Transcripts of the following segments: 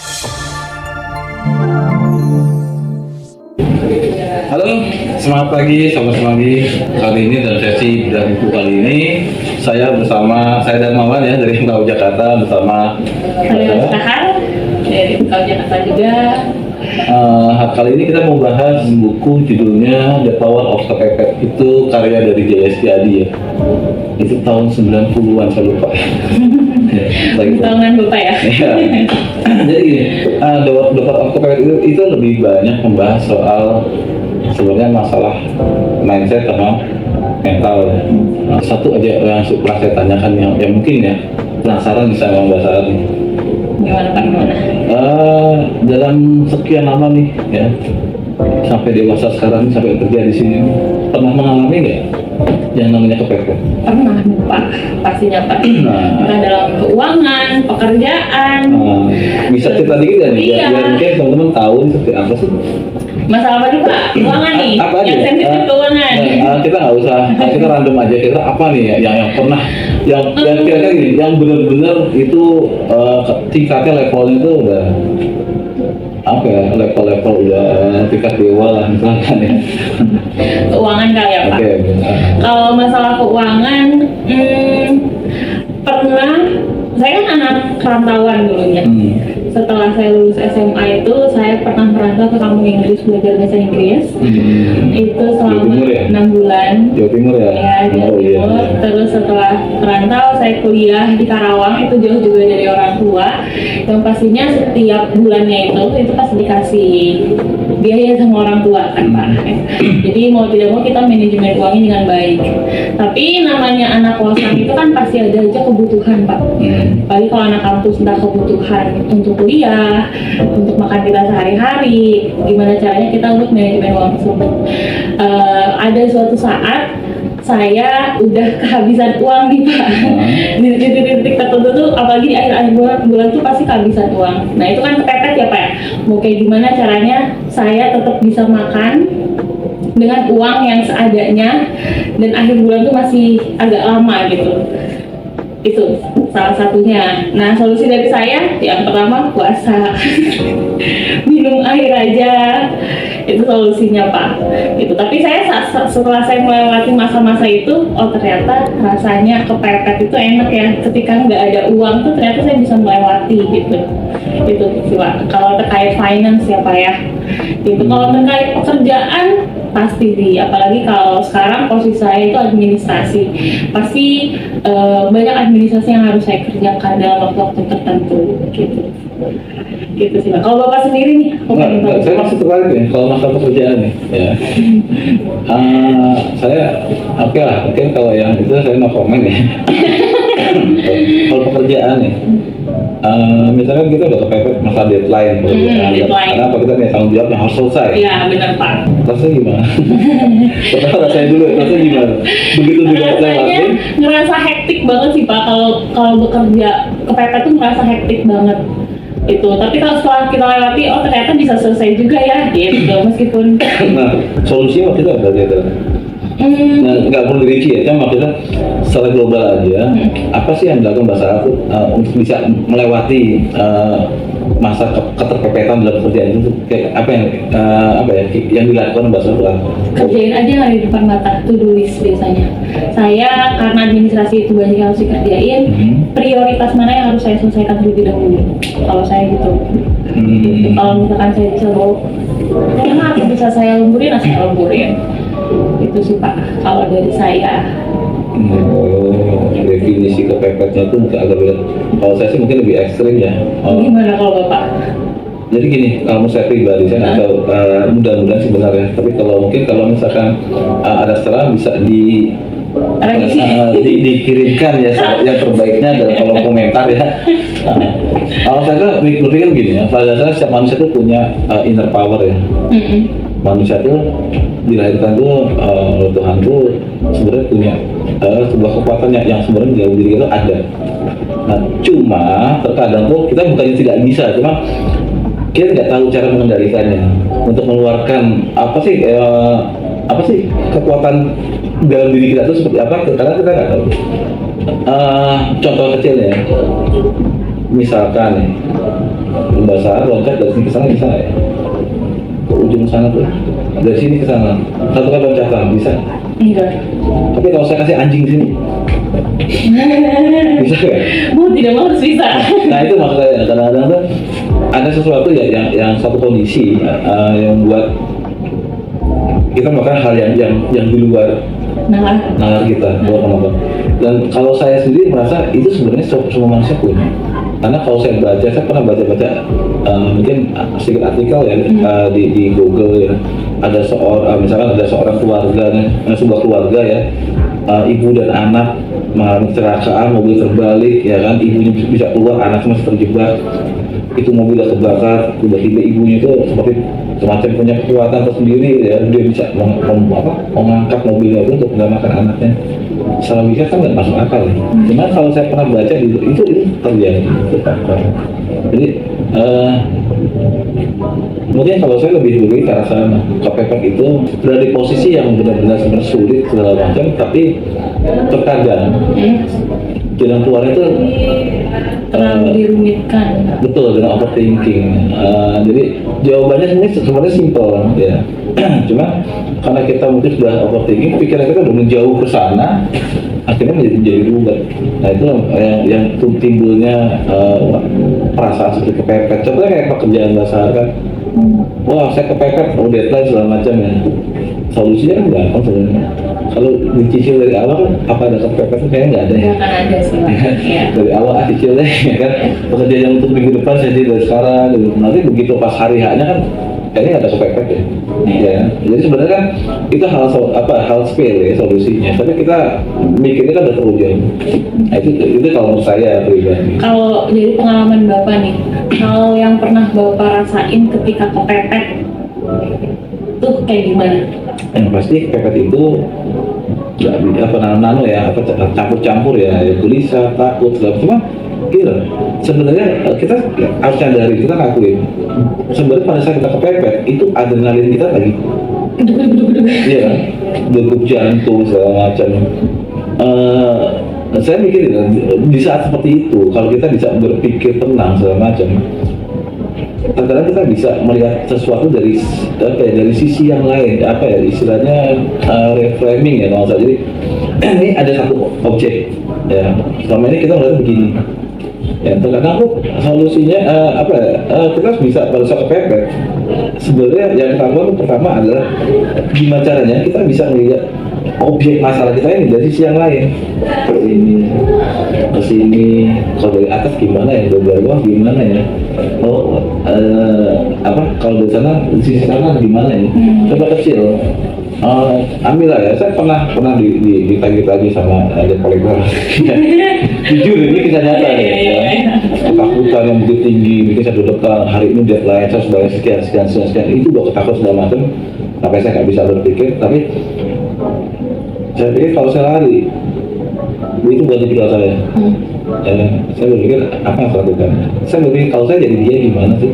Halo, semangat pagi, selamat pagi. Kali ini dalam sesi dan buku kali ini saya dan Mawan ya dari Pekau Jakarta bersama Saya Sahar dari Pekau Jakarta juga. Kali ini kita mau bahas buku judulnya The Power of Kepepet. Itu karya dari J.S. Setiadi ya. Itu tahun 90-an saya lupa. Tangan Bapak ya. Iya. Jadi gini, The Power of Kepepet itu lebih banyak membahas soal sebenarnya masalah mindset sama mental. Satu aja yang pernah saya tanyakan yang mungkin ya penasaran bisa membahas ini. Gimana Pak, gimana? Dalam sekian lama nih ya sampai dewasa sekarang sampai kerja di sini pernah mengalami nggak yang namanya kepepet? Pernah Pak, pastinya Pak. Pernah dalam keuangan, pekerjaan. Bisa cerita dikit ya nih, Iya. biar mungkin teman-teman tahu ini seperti apa sih? Masalah apa nih Pak? Keuangan nih, Apa aja? yang sensitif keuangan. Kita nggak usah, kita random aja. Kita apa nih ya yang pernah, yang kira-kira gini, yang benar-benar itu tingkatnya levelnya itu udah apa ya, level udah tingkat dewa lah misalkan ya. Keuangan kali ya Pak. Oke. Kalau masalah keuangan, pernah. Saya kan anak perantauan dulunya. Setelah saya lulus SMA itu, saya pernah merantau ke kampung Inggris belajar bahasa Inggris. Itu selama Jawa Timur ya? 6 bulan. Jawa Timur ya? Ya, Jawa Oh, iya. Timur. Terus setelah merantau, saya kuliah di Karawang, itu jauh juga dari orang tua. Yang pastinya setiap bulannya itu pasti dikasih biaya sama orang tua kan Pak. Jadi mau tidak mau kita manajemen uangnya dengan baik. Tapi namanya anak kosan itu kan pasti ada aja kebutuhan Pak. Apalagi kalau anak kampus entah kebutuhan untuk kuliah, untuk makan kita sehari-hari, gimana caranya kita untuk manajemen uang tersebut. Ada suatu saat saya udah kehabisan uang nih Pak. Di titik-titik tertentu tuh, apalagi di akhir-akhir bulan tuh pasti kehabisan uang. Nah itu kan kepepet ya Pak. Mau kayak gimana caranya saya tetap bisa makan dengan uang yang seadanya dan akhir bulan tuh masih agak lama gitu. Itu salah satunya. Nah solusi dari saya yang pertama puasa. Minum air aja, itu solusinya Pak. Itu. Tapi saya setelah saya melewati masa-masa itu, oh ternyata rasanya kepepet itu enak ya. Ketika nggak ada uang tuh ternyata saya bisa melewati gitu. Itu sih Pak. Kalau terkait finance ya Pak ya. Itu kalau terkait pekerjaan pasti sih, apalagi kalau sekarang posisi saya itu administrasi, pasti banyak administrasi yang harus saya kerjakan dalam waktu-waktu tertentu gitu sih Pak. Kalau Bapak sendiri nih, Nggak, saya masih tertarik ya kalau masalah pekerjaan nih ya. Saya oke lah, mungkin kalau yang itu saya no comment ya. Kalau pekerjaan nih, misalkan kita udah kepepet masalah deadline pekerjaan, deadline. karena apa kita punya tanggung jawab yang harus selesai. Iya benar Pak. Rasanya gimana? Pertama rasanya dulu, rasanya gimana? Begitu juga Rasanya ngerasa hektik banget sih Pak. Kalau bekerja kepepet tuh ngerasa hektik banget itu. Tapi kalau setelah kita lewati, oh ternyata bisa selesai juga ya gitu. Meskipun Nah, solusinya waktu itu apa gitu? Nah, nggak perlu dirinci ya, cuma maksudnya secara global aja, apa sih yang dilakukan bahasa Arab untuk bisa melewati masa keterpepetan dalam pekerjaan itu? Kayak apa yang dilakukan bahasa Arab? kerjain aja yang ada di depan mata, to-do list biasanya. Saya karena administrasi itu banyak yang harus dikerjain, prioritas mana yang harus saya selesaikan terlebih dahulu. Kalau saya gitu. Kalau misalkan saya bisa apa bisa saya lumpurin, saya lumpurin. Itu sih Pak, kalau dari saya. Definisi kepepetnya itu mungkin agak beda. Kalau saya sih mungkin lebih ekstrim ya. Gimana kalau Bapak? Jadi gini, kalau saya pribadi saya nggak tahu, mudah-mudahan sebenarnya. Tapi kalau misalkan ada salah bisa dikirimkan ya yang terbaiknya dalam kolom komentar ya. Kalau saya berpikir gini ya, pada dasarnya setiap manusia itu punya inner power ya. Manusia itu dilahirkan tuh Tuhan tuh sebenarnya punya sebuah kekuatan yang sebenarnya di dalam diri kita ada. Nah, cuma terkadang tuh kita bukannya tidak bisa, cuma kita tidak tahu cara mengendalikannya untuk mengeluarkan apa sih kekuatan dalam diri kita itu seperti apa, karena kita nggak tahu. Contoh kecil ya, misalkan nih pembahasan loncat dari sini ke sana bisa nggak ya? Ke ujung sana tuh, dari sini ke sana satu kali loncatan bisa. Enggak. Tapi kalau saya kasih anjing sini bisa nggak? Mau tidak mau harus bisa. Nah itu maksudnya kadang-kadang tuh ada sesuatu ya yang satu kondisi yang buat kita melakukan hal yang di luar nalar kita, luar kemampuan. Dan kalau saya sendiri merasa itu sebenarnya semua manusia punya. Karena kalau saya baca, saya pernah baca mungkin sedikit artikel ya di Google ya. Ada misalkan ada seorang keluarga, sebuah keluarga ya, ibu dan anak mengalami kecelakaan, mobil terbalik ya kan, ibunya bisa keluar, anaknya masih terjebak. Itu mobil terbakar, tiba-tiba ibunya itu seperti semacam punya kekuatan tersendiri ya, dia bisa mengangkat mobilnya itu untuk menyelamatkan anaknya. Salah bisa kan nggak masuk akal ya. Cuma kalau saya pernah baca itu terjadi. Jadi mungkin kalau saya lebih ke arah sana, kepepet itu berada di posisi yang benar-benar sulit segala macam, tapi terkadang jalan keluarnya itu terlalu dirumitkan. Betul, dengan overthinking. Jadi jawabannya sebenarnya simpel ya. Cuma karena kita mungkin sudah overthinking, pikiran kita udah menjauh ke sana, akhirnya menjadi ruwet. Nah itu yang timbulnya perasaan seperti kepepet. Contohnya kayak pekerjaan dasar kan. Wah saya kepepet, deadline segala macam ya. Solusinya kan gampang sebenarnya. Kalau dicicil dari awal kan apa ada kepepet kayaknya nggak ada ya. Nggak akan ada sih Pak. Ya. Dari awal cicil deh ya kan. Pekerjaan untuk minggu depan saya dari sekarang gitu. Nanti begitu pas hari H-nya kan kayaknya nggak ada kepepet ya. Ya. Jadi sebenarnya kan itu hal sepele solusinya. Tapi kita mikirnya kan udah terlalu jauh. Nah, itu kalau menurut saya pribadi. Kalau dari pengalaman Bapak nih, hal yang pernah Bapak rasain ketika kepepet tuh kayak gimana? Yang pasti kepepet itu nano ya, campur-campur ya, gelisah, takut, segala. Cuma gila, sebenarnya kita harus sadari, kita ngakuin sebenarnya pada saat kita kepepet itu adrenalin kita lagi iya, degup jantung segala macam. Saya mikir di saat seperti itu kalau kita bisa berpikir tenang segala macam, kadang-kadang kita bisa melihat sesuatu dari sisi yang lain, istilahnya reframing ya kalau saya. Jadi ini ada satu objek ya, selama ini kita melihat begini ya, terkadang solusinya kita harus bisa pada saat kepepet sebenarnya yang pertama adalah gimana caranya kita bisa melihat objek masalah kita ini dari sisi yang lain, ke sini kalau dari atas gimana ya, dari bawah gimana ya, kalau dari sana di sisi kanan gimana ya, coba kecil. Ambil lah ya, saya pernah ditagih-tagih sama ada kolektor. Jujur ini kisah nyata ya. Ketakutan yang begitu tinggi, bikin saya deg-degan, hari ini deadline saya sudah sekian, itu udah ketakut segala macam. Sampai saya nggak bisa berpikir, tapi saya pikir kalau saya lari itu buat pikiran saya. Saya berpikir apa yang saya lakukan. Saya berpikir kalau saya jadi dia gimana sih?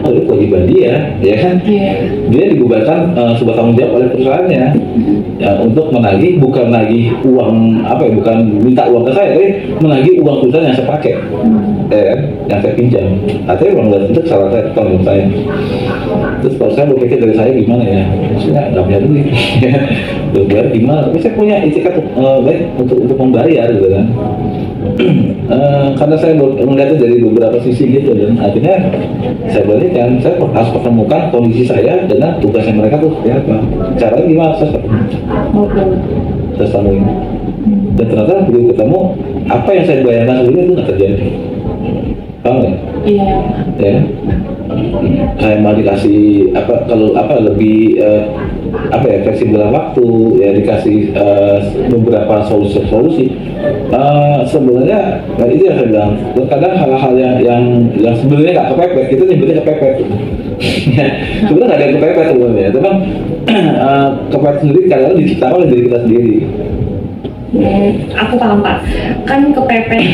Oh itu kewajiban dia, ya kan? Dia digugatkan sebuah tanggung jawab oleh perusahaannya ya, untuk menagih, bukan nagih uang bukan minta uang ke saya, tapi menagih uang perusahaan yang saya pakai, yang saya pinjam. Artinya uang itu salah saya, tanggung saya. Terus kalau saya berpikir dari saya gimana ya? Maksudnya nggak punya duit, berbayar gimana? Tapi saya punya itikat baik untuk membayar gitu kan. Karena saya melihatnya dari beberapa sisi gitu, dan akhirnya saya balikan, saya harus pertemukan kondisi saya dengan tugasnya mereka tuh seperti apa, caranya gimana saya sambungin. Dan ternyata begitu ketemu apa yang saya bayangkan sebelumnya itu nggak terjadi, paham nggak? Iya. Ya, kayak mau dikasih lebih fleksibel waktu ya, dikasih beberapa solusi. Sebenarnya itu yang saya bilang, kadang hal-hal yang sebenarnya nggak kepepet itu nyebutnya kepepet. Sebenarnya nggak ada yang kepepet sebenarnya, tapi kepepet sendiri kadang diciptakan oleh diri kita sendiri. Aku paham Pak, kan kepepet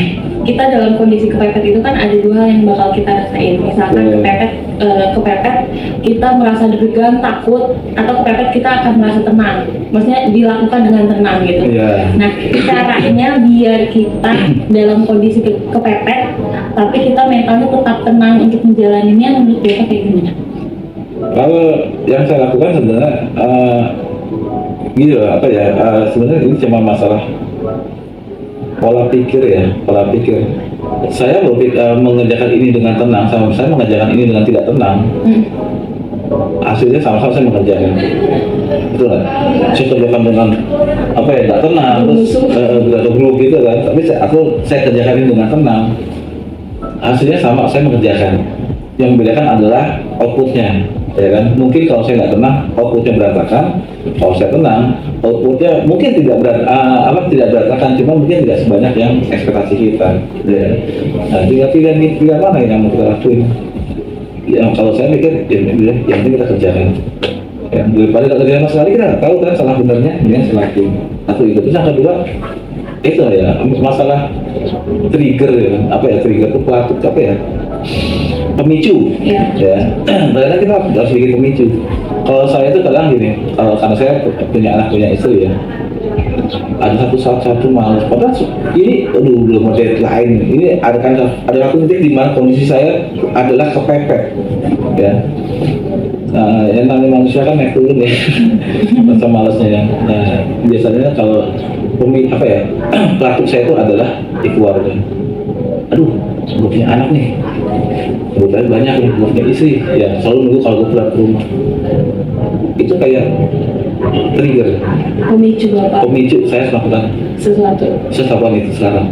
kita dalam kondisi kepepet itu kan ada dua hal yang bakal kita rasain. Misalkan kepepet kita merasa deg-degan, takut, atau kepepet kita akan merasa tenang. Maksudnya dilakukan dengan tenang gitu. Nah, caranya biar kita dalam kondisi kepepet tapi kita mentalnya tetap tenang untuk menjalaninya, menurut Bapak kayak gimana? Kalau yang saya lakukan sebenarnya gitu apa ya, sebenarnya ini cuma masalah pola pikir ya, pola pikir. Saya mengerjakan ini dengan tenang, sama saya mengerjakan ini dengan tidak tenang. Hasilnya sama-sama saya mengerjakan, betul kan? Saya kerjakan dengan apa ya, tidak tenang, terus bergerak gitu kan. Tapi saya kerjakan ini dengan tenang, hasilnya sama, saya mengerjakan. Yang membedakan adalah outputnya, ya kan? Mungkin kalau saya nggak tenang, outputnya berantakan. Kalau saya tenang, outputnya mungkin tidak berantakan, cuma mungkin tidak sebanyak yang ekspektasi kita. Ya. Nah, tinggal mana yang mau kita lakuin? Yang kalau saya mikir, yang penting kita kerjakan. Ya, daripada kita kerjakan sekali, kita nggak tahu kan salah benernya, yang saya lakuin. Satu itu. Terus yang kedua, itu ya masalah trigger ya. Apa ya trigger itu pelatu apa ya? Pemicu, ya. Karena kita harus bikin pemicu. Kalau saya itu kadang gini, karena saya punya anak, punya istri ya. Ada satu malas. Padahal ini, belum ada deadline. Ini ada satu titik di mana kondisi saya adalah kepepet, ya. Nah, yang namanya manusia kan naik turun ya, rasa malasnya ya. Nah, biasanya kalau pelaku saya itu adalah di keluarga. Aduh, gue punya anak nih, kebetulan banyak nih, gue punya istri, ya selalu nunggu kalau gue pulang ke rumah. Itu kayak trigger, pemicu saya harus melakukan sesuatu itu sekarang,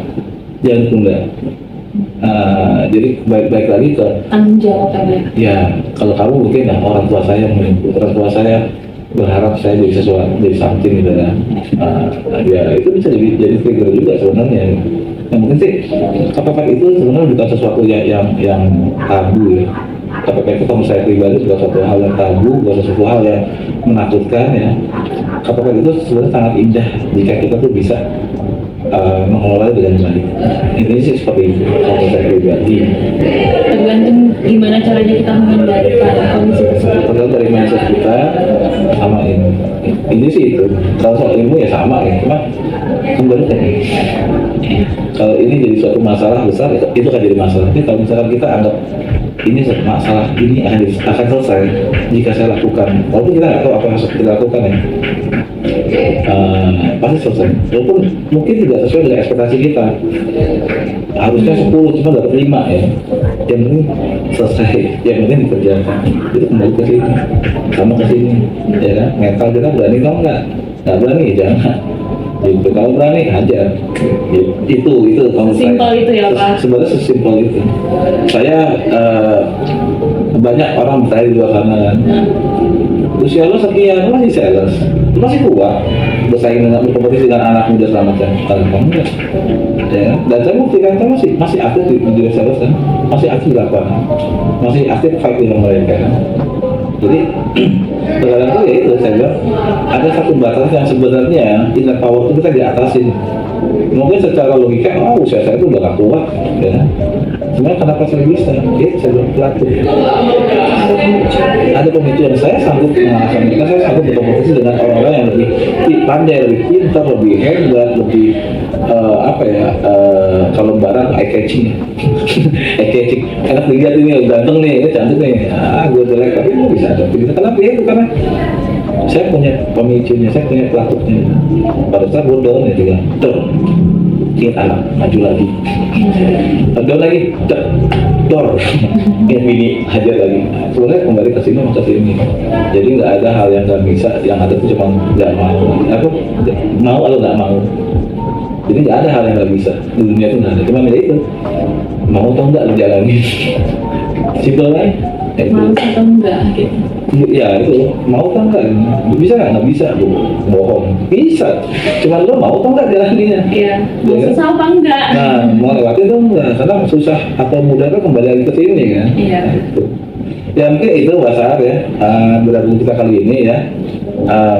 jangan tunda. Jadi baik lagi ke tanggung jawab ya. Kalau kamu mungkin ya orang tua saya berharap saya jadi sesuatu, jadi something gitu ya. Ya itu bisa jadi trigger juga sebenarnya. Yang mungkin sih kepepet itu sebenarnya bukan sesuatu yang tabu ya. Kepepet itu kalau saya pribadi bukan sesuatu hal yang tabu, bukan sesuatu hal yang menakutkan ya. Kepepet itu sebenarnya sangat indah jika kita tuh bisa mengelola dengan baik. Ini sih seperti itu kalau saya pribadi. Tergantung gimana caranya kita mengendalikan kondisi tersebut. Tergantung dari mindset kita sama ini. Ini sih itu. Kalau soal ilmu ya sama ya, cuma kembali ke ini. Kalau ini jadi suatu masalah besar, itu kan jadi masalah. Tapi kalau misalkan kita anggap ini masalah ini akan selesai jika saya lakukan. Walaupun kita nggak tahu apa yang harus kita lakukan ya. Pasti selesai. Walaupun mungkin tidak sesuai dengan ekspektasi kita. Harusnya 10 cuma dapat 5 ya. Yang penting selesai, yang penting dikerjakan. Itu kembali ke sini, sama ke sini, ya kan? Mental kita berani atau enggak? Nggak berani, jangan. Jadi kalau berani aja. Itu kalau simpel itu ya Pak. Sebenarnya sesimpel itu. Saya banyak orang bertanya di luar sana kan. Usia lo sekian, lo masih sales, lo masih kuat bersaing dengan berkompetisi dengan anak muda selamatkan. Kalau kamu enggak, ya. Dan saya buktikan saya masih aktif di dunia sales kan, masih aktif di lapangan, masih aktif fight dengan mereka kan. Jadi terkadang itu ya itu saya bilang ada satu batas yang sebenarnya inner power itu kita diatasin. Mungkin secara logika, usia saya itu udah gak kuat, ya. Sebenarnya kenapa saya bisa? Saya bilang pelatih. Ada pemicu yang saya sanggup mengalahkan mereka, saya sanggup berkompetisi dengan orang-orang yang lebih pandai, lebih pintar, lebih hebat, lebih kalau barat eye catching, enak dilihat ini ganteng nih, ini cantik nih, gue jelek tapi gue bisa ada. Kenapa ya? Itu karena saya punya pemicunya, saya punya pelakunya. Pada saat gue down ya juga, ingat anak, maju lagi, down lagi, dor, yang mini hajar lagi. Sebenarnya kembali ke sini, jadi nggak ada hal yang nggak bisa, yang ada itu cuma nggak mau. Mau atau nggak mau. Jadi nggak ada hal yang nggak bisa di dunia itu, nggak ada. Cuma ya itu mau atau nggak dijalani. Simpel kan? Mau atau enggak gitu. Ya itu mau atau enggak? Bisa nggak bisa, bohong. Bisa. Cuma lo mau atau enggak jalaninnya? Iya. Mau susah apa enggak? Nah, mau lewati atau enggak? Karena susah atau mudah kan kembali lagi ke sini kan? Iya. Gitu. Ya mungkin itu WhatsApp ya, bergabung kita kali ini ya.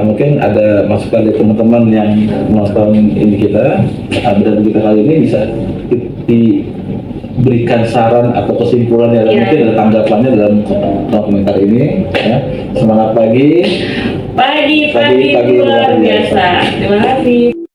Mungkin ada masukan dari teman-teman yang nonton ini kita, bergabung kita kali ini bisa diberikan saran atau kesimpulan yang mungkin ada tanggapannya dalam komentar ini ya. Semangat pagi Pagi luar biasa. Terima kasih.